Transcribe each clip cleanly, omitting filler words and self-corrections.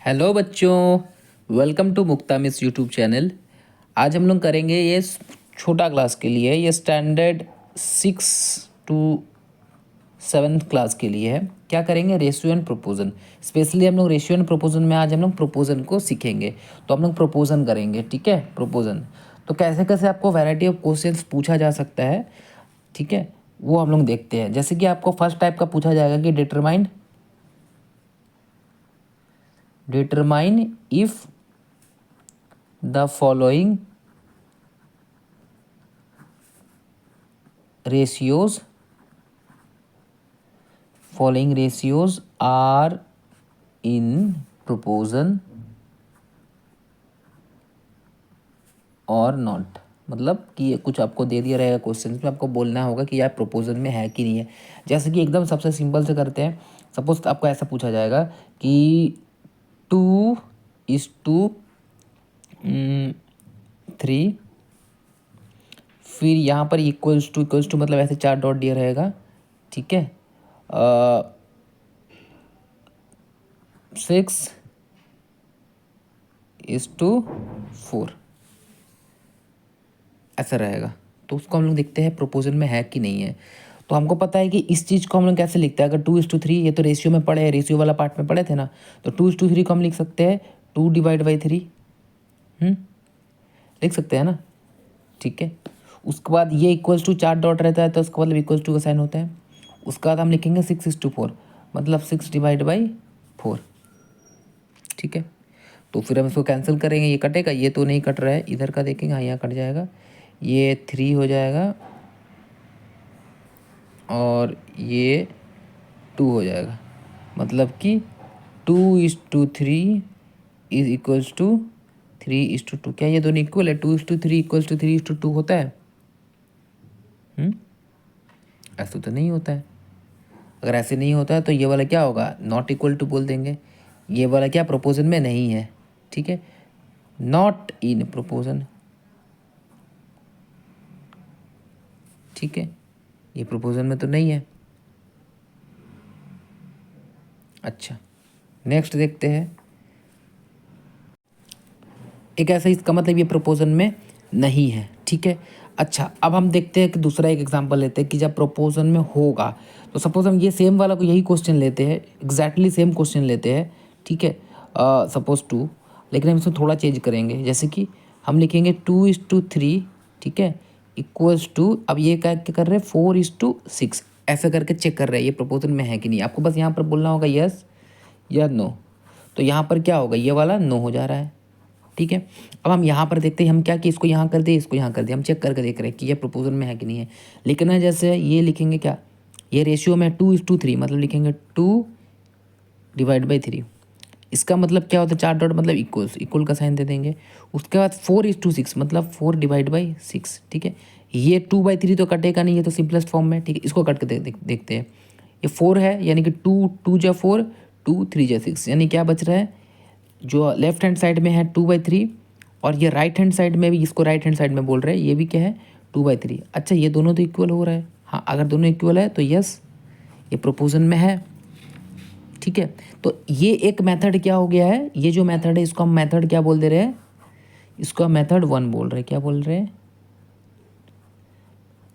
Hello बच्चों, welcome to Mukta miss YouTube channel. आज हम लोग करेंगे ये छोटा क्लास के लिए, ये स्टैंडर्ड 6 to 7 क्लास के लिए है। क्या करेंगे? Ratio and प्रोपोजन। स्पेशली हम लोग रेशियो एंड प्रोपोजन में आज हम लोग प्रोपोजन को सीखेंगे। तो हम लोग प्रोपोजन करेंगे, ठीक है। प्रोपोजन तो कैसे कैसे आपको वैरायटी ऑफ क्वेश्चंस पूछा जा सकता है, ठीक है, वो हम लोग देखते हैं। जैसे कि आपको फर्स्ट टाइप का पूछा जाएगा कि determine if the following ratios are in proportion और नॉट। मतलब कि ये कुछ आपको दे दिया रहेगा क्वेश्चन में, आपको बोलना होगा कि यार प्रोपोजन में है कि नहीं है। जैसे कि एकदम सबसे सिंपल से करते हैं। सपोज आपको ऐसा पूछा जाएगा कि 2:3, फिर यहाँ पर इक्वल्स टू मतलब ऐसे 4 डॉट दिया रहेगा, ठीक है। 6:4 ऐसा रहेगा। तो उसको हम लोग देखते हैं प्रोपोजन में है कि नहीं है। तो हमको पता है कि इस चीज़ को हम लोग कैसे लिखते हैं। अगर 2:3, ये तो रेशियो में पढ़े हैं, रेशियो वाला पार्ट में पढ़े थे ना। तो 2:3 को हम लिख सकते हैं 2/3, लिख सकते हैं ना, ठीक है। उसके बाद ये इक्वल्स टू 4 डॉट रहता है, तो उसका मतलब इक्वल्स टू का साइन होता है। उसके बाद हम लिखेंगे 6:4, मतलब 6/4, ठीक है। तो फिर हम इसको कैंसिल करेंगे, ये कटेगा, ये तो नहीं कट रहा है, इधर का देखेंगे, हाँ यहाँ कट जाएगा, ये 3 हो जाएगा और ये 2 हो जाएगा। मतलब कि 2:3 इज इक्वल्स टू 3:2। क्या ये दोनों इक्वल है? 2:3 इक्वल्स टू 3:2 होता है? ऐसा तो नहीं होता है। अगर ऐसे नहीं होता है तो ये वाला क्या होगा? नॉट इक्वल टू बोल देंगे। ये वाला क्या प्रोपोजन में नहीं है, ठीक है, नॉट इन प्रोपोजन, ठीक है, ये प्रोपोजन में तो नहीं है। अच्छा, नेक्स्ट देखते हैं। एक ऐसा, इसका मतलब ये प्रोपोजन में नहीं है, ठीक है। अच्छा, अब हम देखते हैं कि दूसरा एक एग्जांपल लेते हैं कि जब प्रोपोजन में होगा। तो सपोज हम ये सेम वाला को यही क्वेश्चन लेते हैं, एग्जैक्टली सेम क्वेश्चन लेते हैं, ठीक है। सपोज 2, लेकिन हम इसमें थोड़ा चेंज करेंगे। जैसे कि हम लिखेंगे 2:3, ठीक है, इक्वल्स टू, अब ये क्या क्या कर रहे हैं, 4:6, ऐसा करके चेक कर रहे हैं ये प्रोपोजन में है कि नहीं। आपको बस यहाँ पर बोलना होगा यस या नो। तो यहाँ पर क्या होगा, ये वाला नो हो जा रहा है, ठीक है। अब हम यहाँ पर देखते हैं, हम क्या कि इसको यहाँ कर दे, इसको यहाँ कर दे, हम चेक करके देख रहे हैं कि ये प्रपोजल में है कि नहीं है। लेकिन ना, जैसे ये लिखेंगे क्या, ये रेशियो में 2:3, मतलब लिखेंगे 2/3। इसका मतलब क्या होता है, 4 डॉट मतलब इक्वल का साइन दे देंगे। उसके बाद 4:6 मतलब 4/6, ठीक है। ये 2/3 तो कटेगा नहीं, ये तो सिंपलेस्ट फॉर्म में, ठीक है। इसको कट के देखते हैं। ये 4 है, यानी कि 2 4, 2 3 6, यानी क्या बच रहा है, जो लेफ्ट हैंड साइड में है 2/3, और ये राइट हैंड साइड में भी, इसको राइट हैंड साइड में बोल रहे हैं, ये भी क्या है 2/3। अच्छा, ये दोनों तो इक्वल हो रहा है। हाँ, अगर दोनों इक्वल है तो यस, ये प्रोपोजन में है, ठीक है। तो ये एक मेथड क्या हो गया है, ये जो मेथड है इसको हम मेथड क्या बोल दे रहे हैं, इसको हम मेथड 1 बोल रहे हैं। क्या बोल रहे हैं?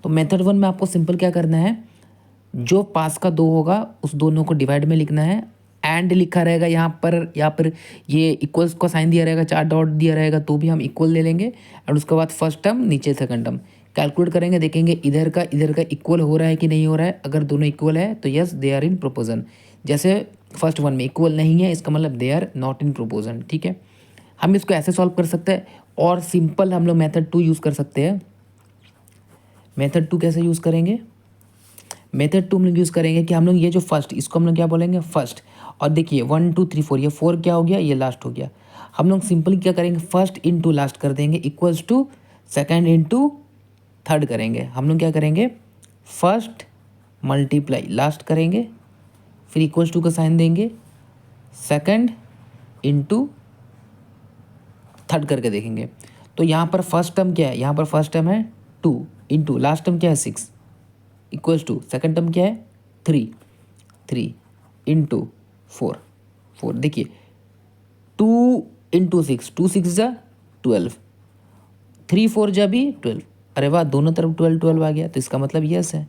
तो मेथड 1 में आपको सिंपल क्या करना है, जो पास का 2 होगा उस दोनों को डिवाइड में लिखना है। एंड लिखा रहेगा यहाँ पर ये इक्वल्स का साइन दिया रहेगा, 4 डॉट दिया रहेगा, तो भी हम इक्वल ले लेंगे। और उसके बाद फर्स्ट टर्म, नीचे सेकंड टर्म कैलकुलेट करेंगे, देखेंगे इधर का इक्वल हो रहा है कि नहीं हो रहा है। अगर दोनों इक्वल है तो यस, दे आर इन प्रोपोजन। जैसे फर्स्ट वन में इक्वल नहीं है, इसका मतलब दे आर नॉट इन प्रोपोजन, ठीक है। हम इसको ऐसे सॉल्व कर सकते हैं, और सिंपल हम लोग मेथड 2 यूज़ कर सकते हैं। मेथड 2 कैसे यूज़ करेंगे? मेथड 2 हम लोग यूज़ करेंगे कि हम लोग ये जो फर्स्ट, इसको हम लोग क्या बोलेंगे, फर्स्ट। और देखिए 1 2 3 4, ये 4 क्या हो गया, ये लास्ट हो गया। हम लोग सिंपली क्या करेंगे, फर्स्ट इंटू लास्ट कर देंगे, equals to second into third करेंगे। हम लोग क्या करेंगे, फर्स्ट मल्टीप्लाई लास्ट करेंगे, फिर इक्वल्स टू का साइन देंगे, सेकेंड इंटू थर्ड करके देखेंगे। तो यहाँ पर फर्स्ट टर्म क्या है, यहाँ पर फर्स्ट टर्म है 2, इंटू लास्ट टर्म क्या है 6, इक्वल्स टू सेकेंड टर्म क्या है 3 इंटू 4। देखिए 2 × 6, 2 6 जा 12, 3 4 जा भी 12। अरे वाह, दोनों तरफ 12 12 आ गया, तो इसका मतलब यस है।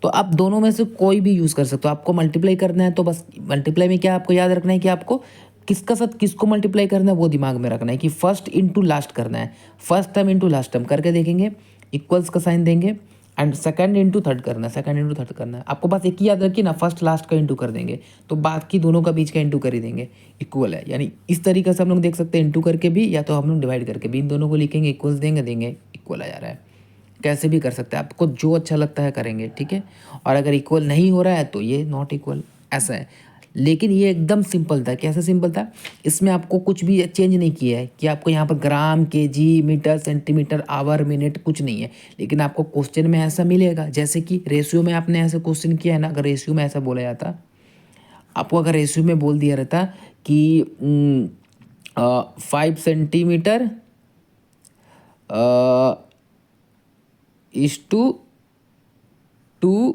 तो आप दोनों में से कोई भी यूज़ कर सकते हो। आपको मल्टीप्लाई करना है तो बस मल्टीप्लाई में क्या आपको याद रखना है कि आपको किसका साथ किसको मल्टीप्लाई करना है, वो दिमाग में रखना है कि फर्स्ट इंटू लास्ट करना है। First term into last term करके देखेंगे, इक्वल्स का साइन देंगे, एंड सेकंड इंटू थर्ड करना है, सेकंड इंटू थर्ड करना है। आपको बस एक ही याद रखिए ना, फर्स्ट लास्ट का इंटू कर देंगे तो बाकी दोनों का बीच का इंटू कर ही देंगे, इक्वल है। यानी इस तरीके से हम लोग देख सकते हैं, इंटू करके भी या तो हम लोग डिवाइड करके भी इन दोनों को लिखेंगे, इक्वल्स देंगे देंगे इक्वल आ जा रहा है। कैसे भी कर सकते हैं, आपको जो अच्छा लगता है करेंगे, ठीक है। और अगर इक्वल नहीं हो रहा है तो ये नॉट इक्वल, ऐसा है। लेकिन ये एकदम सिंपल था। कैसे सिंपल था, इसमें आपको कुछ भी चेंज नहीं किया है कि आपको यहाँ पर gram, KG, metre, centimetre, hour, minute कुछ नहीं है। लेकिन आपको क्वेश्चन में ऐसा मिलेगा, जैसे कि रेशियो में आपने ऐसे क्वेश्चन किया है ना, अगर रेशियो में ऐसा बोला जाता, आपको अगर रेशियो में बोल दिया रहता कि 5 सेंटीमीटर इस टू 2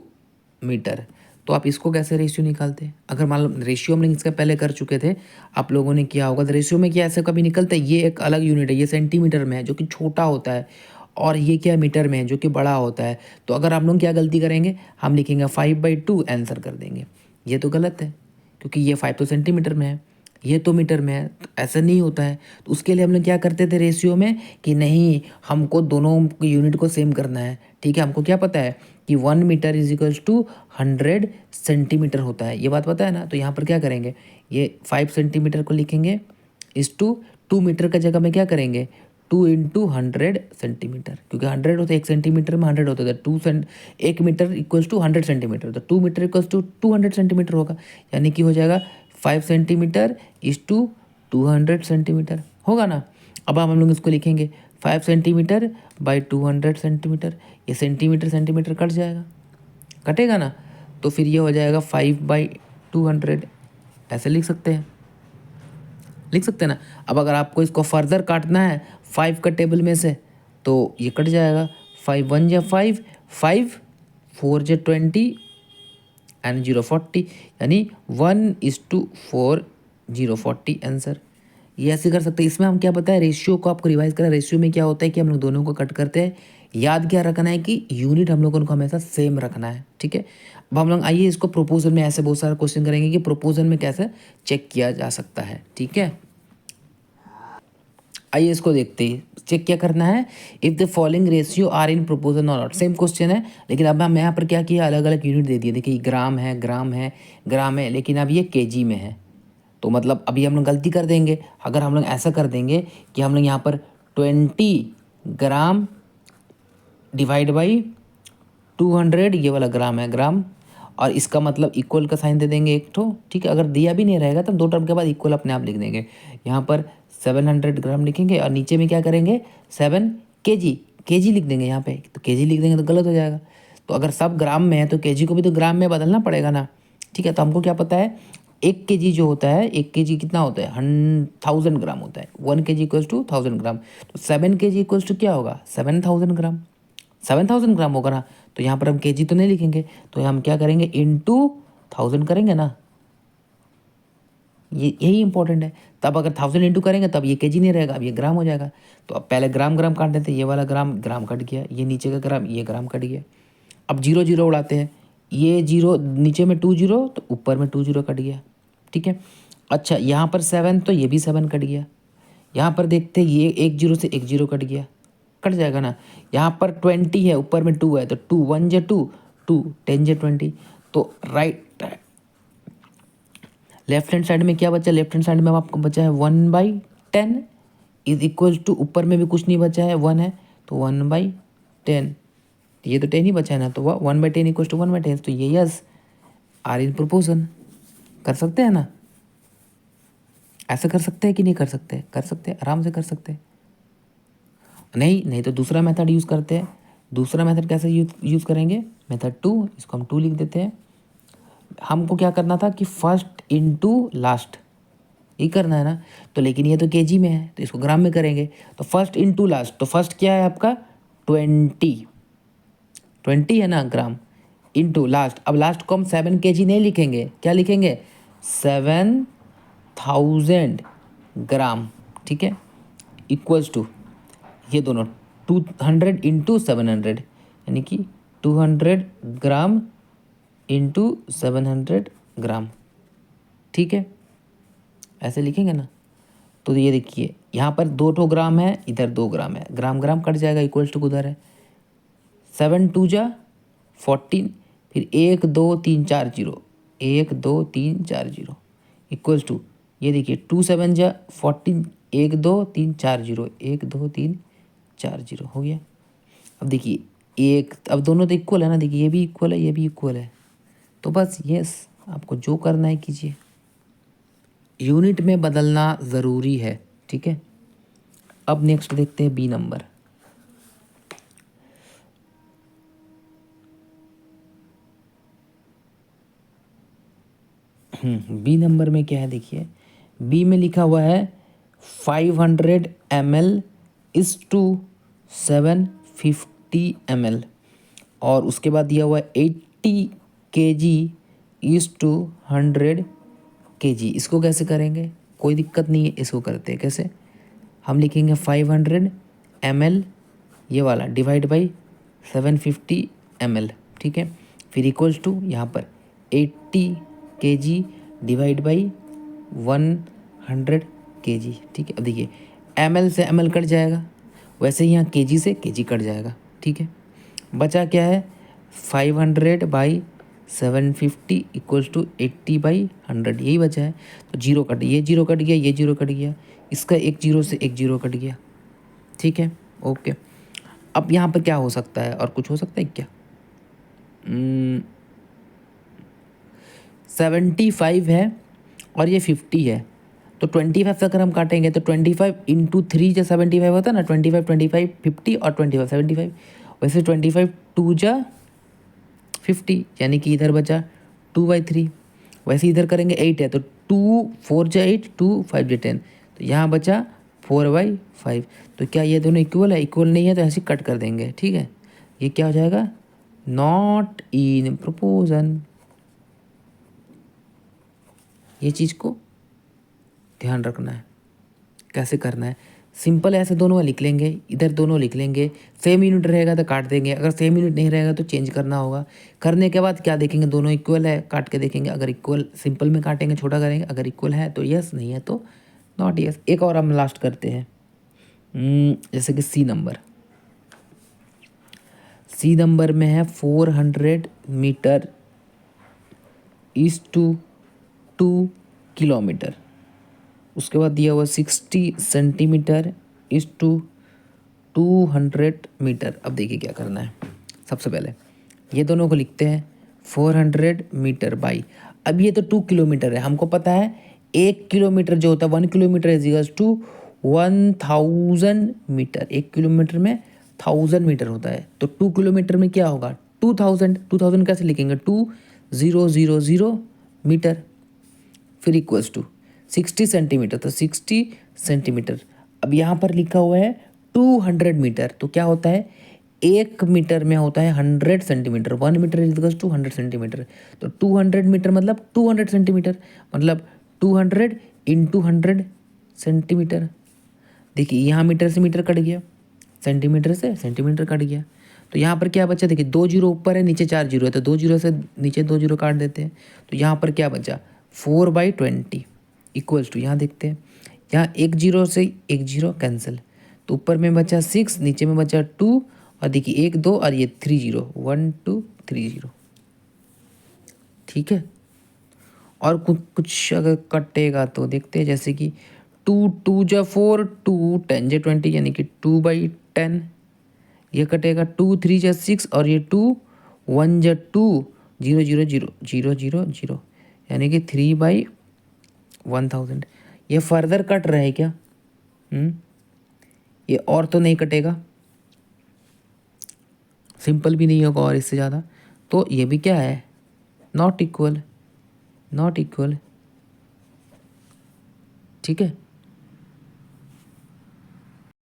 मीटर, तो आप इसको कैसे रेशियो निकालते? अगर मान लो रेशियो हम लोग इसका पहले कर चुके थे, आप लोगों ने किया होगा, तो रेशियो में क्या ऐसे कभी निकलता है? ये एक अलग यूनिट है, ये सेंटीमीटर में है जो कि छोटा होता है, और ये क्या मीटर में है जो कि बड़ा होता है। तो अगर हम लोग क्या गलती करेंगे, हम लिखेंगे 5/2 आंसर कर देंगे। ये तो गलत है, क्योंकि ये 5 तो सेंटीमीटर में है, ये तो मीटर में है, तो ऐसा नहीं होता है। तो उसके लिए हम लोग क्या करते थे रेशियो में कि नहीं, हमको दोनों यूनिट को सेम करना है, ठीक है। हमको क्या पता है कि 1 metre is equals to 100 centimetre होता है, ये बात पता है ना। तो यहाँ पर क्या करेंगे, ये 5 सेंटीमीटर को लिखेंगे इस टू 2 मीटर का जगह में क्या करेंगे 2 × 100 सेंटीमीटर, क्योंकि 100 होता है 1 सेंटीमीटर में 100 होता है, तो 1 मीटर इक्वल्स टू 100 सेंटीमीटर, तो 2 मीटर इक्वल्स टू 200 सेंटीमीटर होगा। यानी कि हो जाएगा 5 सेंटीमीटर इस टू 200 सेंटीमीटर, होगा ना। अब हम लोग इसको लिखेंगे 5 सेंटीमीटर बाई 200 सेंटीमीटर, ये सेंटीमीटर सेंटीमीटर कट जाएगा, कटेगा ना। तो फिर ये हो जाएगा 5/200, ऐसे लिख सकते हैं, लिख सकते हैं ना। अब अगर आपको इसको फर्दर काटना है 5 का टेबल में से, तो ये कट जाएगा, 5 1 जा 5, 5 4 जा 20 एंड 0 40, यानी 1:4 0 40 आंसर। ये ऐसे कर सकते हैं। इसमें हम क्या बताएं, रेशियो को आपको रिवाइज करें। रेशियो में क्या होता है कि हम लोग दोनों को कट करते हैं। याद क्या रखना है कि यूनिट हम लोगों को हमेशा सेम रखना है, ठीक है। अब हम लोग आइए इसको प्रोपोजल में ऐसे बहुत सारा क्वेश्चन करेंगे कि प्रोपोजल में कैसे चेक किया जा सकता है, ठीक है। आइए इसको देखते हैं, चेक क्या करना है। If the following ratio are in proposal और नॉट, सेम क्वेश्चन है, लेकिन अब हम यहाँ पर क्या किया, अलग अलग यूनिट दे दिए। देखिए ग्राम है, ग्राम है, ग्राम है, लेकिन अब ये केजी में है। तो मतलब अभी हम लोग गलती कर देंगे। अगर हम लोग ऐसा कर देंगे कि हम लोग यहाँ पर 20 ग्राम डिवाइड बाई 200, ये वाला ग्राम है ग्राम, और इसका मतलब इक्वल का साइन दे देंगे एक तो, ठीक है। अगर दिया भी नहीं रहेगा तब 2 टर्म के बाद इक्वल अपने आप लिख देंगे। यहाँ पर 700 ग्राम लिखेंगे और नीचे में क्या करेंगे 7 केजी, केजी लिख देंगे यहाँ पे। तो केजी लिख देंगे तो गलत हो जाएगा। तो अगर सब ग्राम में है तो केजी को भी तो ग्राम में बदलना पड़ेगा ना, ठीक है। तो हमको क्या पता है, 1 केजी जो होता है, 1 केजी कितना होता है 1000 ग्राम होता है। 1 केजी इक्वल्स टू 1000 ग्राम, तो 7 केजी इक्वल्स टू क्या होगा 7000 ग्राम, 7000 ग्राम होगा ना। तो यहाँ पर हम केजी तो नहीं लिखेंगे, तो हम क्या करेंगे इंटू 1000 करेंगे ना, ये यही इंपॉर्टेंट है। तब अगर 1000 इंटू करेंगे तब ये केजी नहीं रहेगा, अब ये ग्राम हो जाएगा। तो अब पहले ग्राम ग्राम काट देते, ये वाला ग्राम ग्राम कट गया, ये नीचे का ग्राम ये ग्राम कट गया। अब 0 0 उड़ाते हैं, ये 0 नीचे में 2 0 तो ऊपर में 2 0 कट गया, ठीक है। अच्छा यहाँ पर 7 तो ये भी 7 कट गया। यहाँ पर देखते हैं ये 1 0 से 1 0 कट गया, कट जाएगा ना। यहाँ पर 20 है, ऊपर में 2 है, तो 2 1 जा 2 2 10 जा 20। तो राइट लेफ्ट हैंड साइड में क्या बचा, लेफ्ट हैंड साइड में आपको बचा है 1/10 इज इक्वल टू, ऊपर में भी कुछ नहीं बचा है 1 है, तो 1/10, ये तो 10 ही बचा है ना, तो 1/10 इक्वल टू 1/10, तो ये यस आर इन प्रोपोर्शन। कर सकते हैं ना, ऐसा कर सकते हैं कि नहीं कर सकते, कर सकते हैं, आराम से कर सकते हैं। नहीं नहीं तो दूसरा मेथड यूज़ करते हैं। दूसरा मेथड कैसे यूज़ करेंगे, मेथड 2, इसको हम 2 लिख देते हैं। हमको क्या करना था कि फर्स्ट इंटू लास्ट, ये करना है ना। तो लेकिन ये तो केजी में है तो इसको ग्राम में करेंगे। तो फर्स्ट इंटू लास्ट, तो फर्स्ट क्या है आपका 20 है ना ग्राम, इंटू लास्ट। अब लास्ट को हम 7 केजी नहीं लिखेंगे, क्या लिखेंगे 7000 ग्राम, ठीक है, इक्वल्स टू ये दोनों 200 इंटू 700 यानी कि 200 ग्राम इंटू 700 ग्राम, ठीक है, ऐसे लिखेंगे ना। तो ये देखिए यहाँ पर 2 ग्राम है, इधर 2 ग्राम है, ग्राम ग्राम कट जाएगा, इक्वल्स टू उधर है 7 2 जा 14, फिर 1 2 3 4 0, 1 2 3 4 0 इक्वल्स टू ये देखिए 2 7 जा 14, 1 2 3 4 0, 1 2 3 4 0 हो गया। अब देखिए एक, अब दोनों तो इक्वल है ना, देखिए ये भी इक्वल है, ये भी इक्वल है, तो बस यस आपको जो करना है कीजिए, यूनिट में बदलना ज़रूरी है, ठीक है। अब नेक्स्ट देखते हैं बी नंबर। बी नंबर में क्या है देखिए, बी में लिखा हुआ है 500 ml इज टू 750 ml, और उसके बाद दिया हुआ है 80 kg इज टू 100 kg। इसको कैसे करेंगे, कोई दिक्कत नहीं है, इसको करते हैं कैसे, हम लिखेंगे 500 ml ये वाला डिवाइड बाई 750 ml, ठीक है, फिर इक्वल्स टू यहाँ पर 80 kg डिवाइड बाई 100 kg, ठीक है। अब देखिए ml से ml कट जाएगा, वैसे ही यहाँ kg से kg कट जाएगा, ठीक है। बचा क्या है 500 बाई 750 इक्वल्स टू 80 बाई 100, यही बचा है। तो जीरो कट, ये जीरो कट गया, ये जीरो कट गया, इसका एक जीरो से एक जीरो कट गया, ठीक है, ओके। अब यहाँ पर क्या हो सकता है, और कुछ हो सकता है क्या, 75 है और ये 50 है, तो 25 से अगर हम काटेंगे तो 25 इंटू 3 जा 75 होता है ना, 25 25 50 और 25 75, वैसे 25 2 जा 50 यानी कि इधर बचा 2/3, वैसे इधर करेंगे 8 है तो 2 4 जा 8, 2 5 जा 10, तो यहाँ बचा 4/5। तो क्या ये दोनों इक्वल है, इक्वल नहीं है तो ऐसे कट कर देंगे, ठीक है। ये क्या हो जाएगा, नॉट इन प्रोपोर्शन, ये चीज़ को ध्यान रखना है। कैसे करना है, सिंपल ऐसे दोनों लिख लेंगे, इधर दोनों लिख लेंगे, सेम यूनिट रहेगा तो काट देंगे, अगर सेम यूनिट नहीं रहेगा तो चेंज करना होगा। करने के बाद क्या देखेंगे, दोनों इक्वल है, काट के देखेंगे, अगर इक्वल सिंपल में काटेंगे, छोटा करेंगे, अगर इक्वल है तो यस, नहीं है तो नॉट यस। एक और हम लास्ट करते हैं, जैसे कि सी नंबर में है 400 मीटर इज टू 2 किलोमीटर, उसके बाद दिया हुआ 60 सेंटीमीटर इज टू 200 मीटर। अब देखिए क्या करना है, सबसे पहले ये दोनों को लिखते हैं 400 मीटर बाई, अब ये तो 2 किलोमीटर है, हमको पता है 1 किलोमीटर जो होता है 1 kilometre is equals to 1000 metre, 1 kilometre में 1000 मीटर होता है, तो 2 किलोमीटर में क्या होगा 2000, 2000 कैसे लिखेंगे 2000 मीटर, फिर इक्वल्स टू 60 सेंटीमीटर, तो 60 सेंटीमीटर। अब यहाँ पर लिखा हुआ है 200 मीटर, तो क्या होता है 1 मीटर में होता है 100 centimetre, 1 metre is equals to 100 centimetre, तो 200 मीटर मतलब 200 सेंटीमीटर, मतलब 200 इंटू 100 सेंटीमीटर। देखिए यहाँ मीटर से मीटर कट गया, सेंटीमीटर से सेंटीमीटर कट गया, तो यहाँ पर क्या बचा, देखिए 2 जीरो ऊपर है, नीचे 4 जीरो है, तो 2 जीरो से नीचे 2 जीरो काट देते हैं, तो यहाँ पर क्या बचा 4/20 इक्वल्स टू, यहाँ देखते हैं, यहाँ 1 जीरो से 1 जीरो कैंसिल, तो ऊपर में बचा 6, नीचे में बचा 2, और देखिए 1 2 और ये 3 0, 1 2 3 0, ठीक है। और कुछ अगर कटेगा तो देखते हैं, जैसे कि 2 2 जा 4, 2 10 जा 20 यानी कि 2/10, ये कटेगा 2 3 जा 6 और ये 2 1 जा 2, 0 0 0 0 0 0 यानी कि 3/1000। ये फर्दर कट रहा है क्या, ये और तो नहीं कटेगा, सिंपल भी नहीं होगा और इससे ज़्यादा, तो ये भी क्या है नॉट इक्वल, नॉट इक्वल, ठीक है।